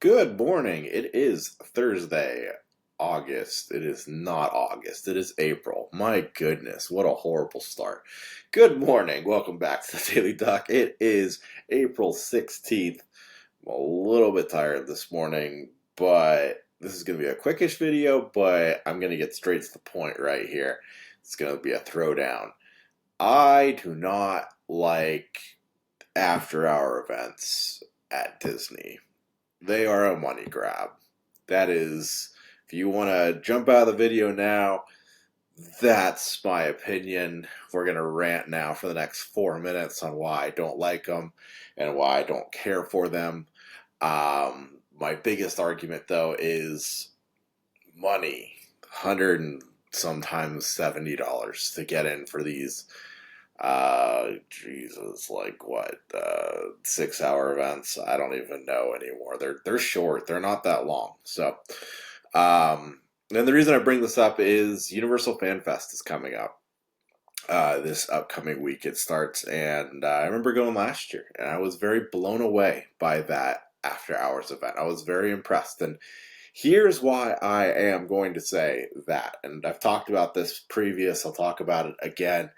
Good morning. It is Thursday, August. It is not August. It is April. My goodness, what a horrible start. Good morning. Welcome back to the Daily Duck. It is April 16th. I'm a little bit tired this morning, but this is going to be a quickish video, but I'm going to get straight to the point right here. It's going to be a throwdown. I do not like after-hour events at Disney. They are a money grab. That is, if you want to jump out of the video now, that's my opinion. We're going to rant now for the next 4 minutes on why I don't like them and why I don't care for them. My biggest argument, though, is money. 100 and sometimes $70 to get in for these Jesus, like what, 6 hour events? I don't even know anymore. They're short. They're not that long. So, and the reason I bring this up is Universal Fan Fest is coming up. This upcoming week it starts, and I remember going last year, and I was very blown away by that after hours event. I was very impressed, and here's why I am going to say that. And I've talked about this previous. I'll talk about it again.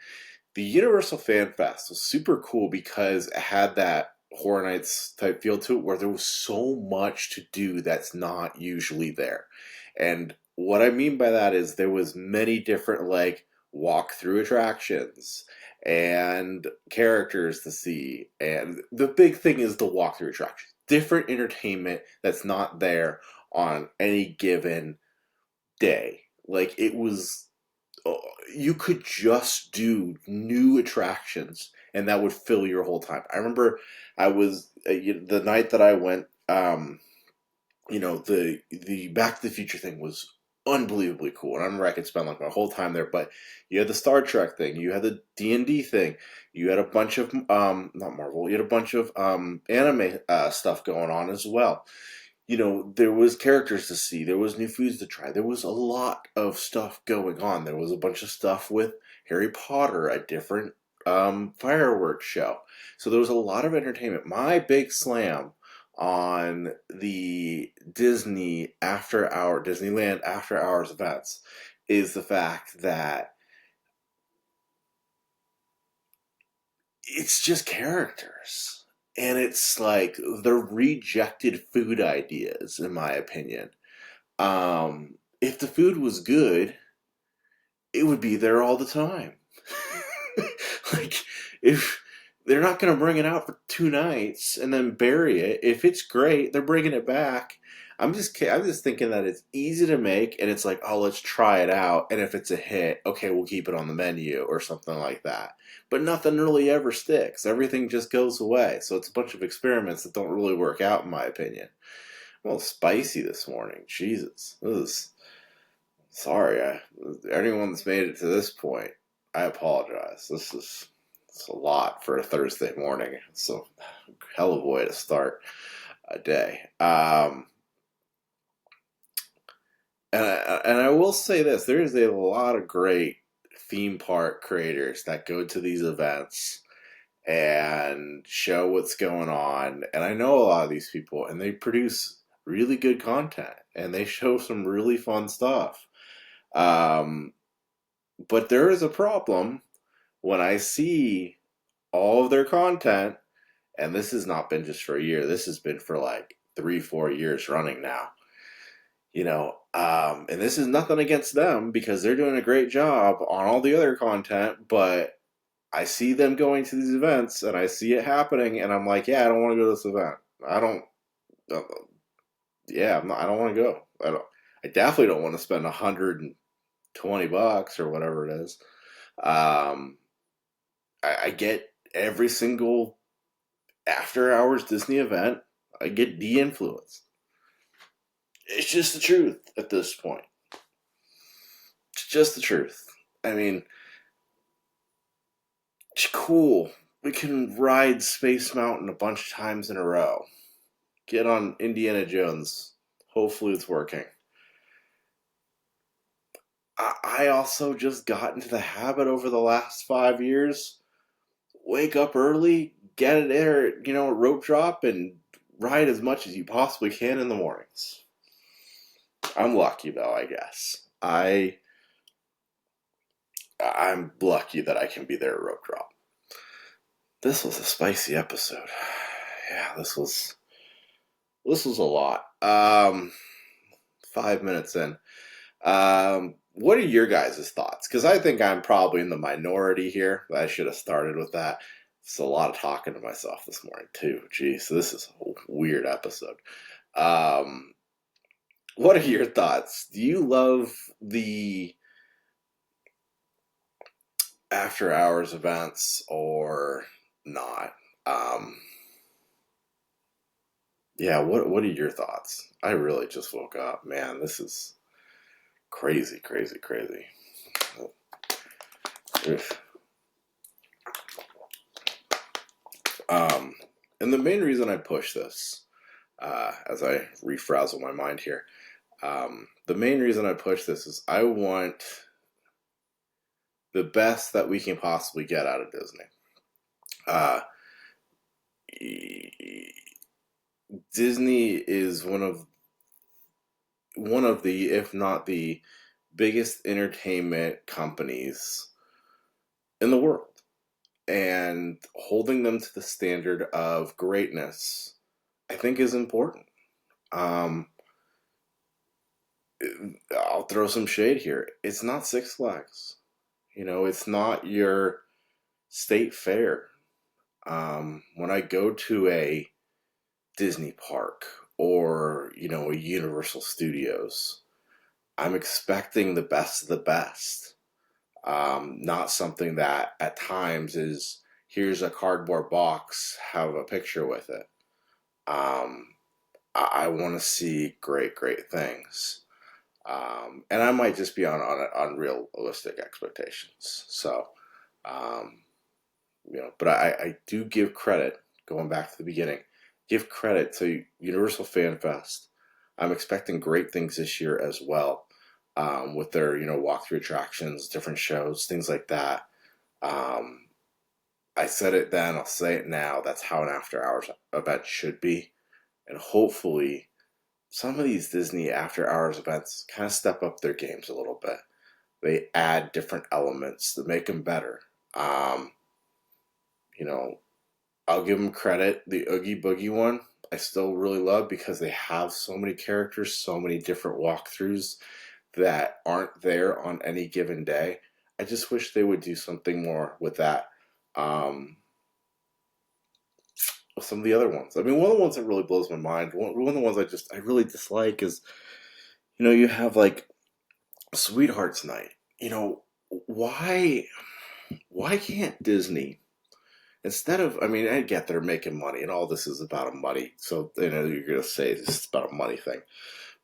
The Universal Fan Fest was super cool because it had that Horror Nights type feel to it where there was so much to do that's not usually there. And what I mean by that is there was many different walk-through attractions and characters to see. And the big thing is the walk-through attractions. Different entertainment that's not there on any given day. It was... you could just do new attractions and that would fill your whole time. I remember I was the night that I went, the Back to the Future thing was unbelievably cool, and I remember I could spend my whole time there. But you had the Star Trek thing, you had the D&D thing, you had a bunch of not Marvel, you had a bunch of anime stuff going on as well. There was characters to see. There was new foods to try. There was a lot of stuff going on. There was a bunch of stuff with Harry Potter, a different fireworks show. So there was a lot of entertainment. My big slam on the Disneyland after hours events is the fact that it's just characters. And it's like the rejected food ideas, in my opinion. If the food was good, it would be there all the time. If they're not going to bring it out for 2 nights and then bury it, if it's great, they're bringing it back. I'm just thinking that it's easy to make, and it's like, oh, let's try it out, and if it's a hit, okay, we'll keep it on the menu or something like that. But nothing really ever sticks. Everything just goes away. So it's a bunch of experiments that don't really work out, in my opinion. Well, spicy this morning. Jesus. Sorry. Anyone that's made it to this point, I apologize. It's a lot for a Thursday morning. It's a hell of a way to start a day. And I will say this, there is a lot of great theme park creators that go to these events and show what's going on. And I know a lot of these people, and they produce really good content, and they show some really fun stuff. But there is a problem when I see all of their content, and this has not been just for a year, this has been for 3-4 years running now. And this is nothing against them because they're doing a great job on all the other content, but I see them going to these events and I see it happening and I'm like, yeah, I don't want to go to this event. I don't want to go. I definitely don't want to spend $120 or whatever it is. I get every single after hours Disney event. I get de-influenced. It's just the truth at this point. It's just the truth. I mean, it's cool. We can ride Space Mountain a bunch of times in a row. Get on Indiana Jones. Hopefully it's working. I also just got into the habit over the last 5 years. Wake up early, get it there, rope drop, and ride as much as you possibly can in the mornings. I'm lucky though, I guess. I'm lucky that I can be there at rope drop. This was a spicy episode. Yeah, this was a lot. 5 minutes in. What are your guys' thoughts? Because I think I'm probably in the minority here. I should have started with that. It's a lot of talking to myself this morning too. Geez, this is a weird episode. Um, what are your thoughts? Do you love the after hours events or not? Um, yeah, what are your thoughts? I really just woke up. Man, this is crazy, crazy, crazy. Oof. Um, and the main reason I push this, as I refrazzle my mind here, the main reason I push this is I want the best that we can possibly get out of Disney. Uh, Disney is one of the, if not the biggest entertainment companies in the world, and holding them to the standard of greatness, I think, is important. Um, I'll throw some shade here. It's not Six Flags. It's not your state fair. When I go to a Disney park or, a Universal Studios, I'm expecting the best of the best. Not something that at times is, here's a cardboard box, have a picture with it. Um, I want to see great, great things. And I might just be on unrealistic expectations. So, um, but I do give credit, going back to the beginning, give credit to Universal Fan Fest. I'm expecting great things this year as well, with their, walkthrough attractions, different shows, things like that. Um, I said it then, I'll say it now. That's how an after hours event should be. And hopefully, some of these Disney after hours events kind of step up their games a little bit. They add different elements to make them better. Um, you know, I'll give them credit. The Oogie Boogie one, I still really love because they have so many characters, so many different walkthroughs that aren't there on any given day. I just wish they would do something more with that. Um, with some of the other ones. I mean, one of the ones that really blows my mind, one of the ones I really dislike is, you have like Sweethearts Night. Why why can't Disney, instead of, I mean, I get they're making money and all this is about a money, so you're gonna say it's about a money thing,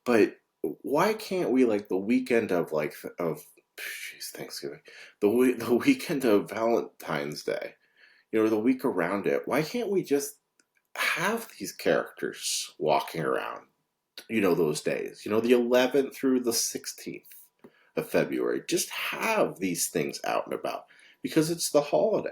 but why can't we, like, the weekend of, like, of jeez, Thanksgiving, the weekend of Valentine's Day, the week around it, why can't we just have these characters walking around, those days, the 11th through the 16th of February, just have these things out and about because it's the holiday.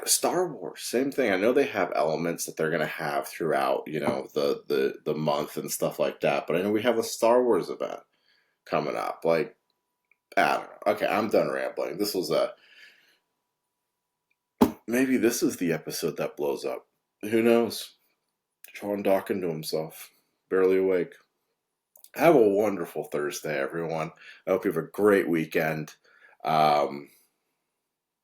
Star Wars, same thing. I know they have elements that they're gonna have throughout, the month and stuff like that. But I know we have a Star Wars event coming up. Like, I don't know. Okay, I'm done rambling. Maybe this is the episode that blows up. Who knows? Sean talking to himself, barely awake. Have a wonderful Thursday, everyone. I hope you have a great weekend. Um,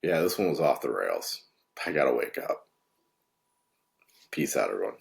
yeah, this one was off the rails. I gotta wake up. Peace out, everyone.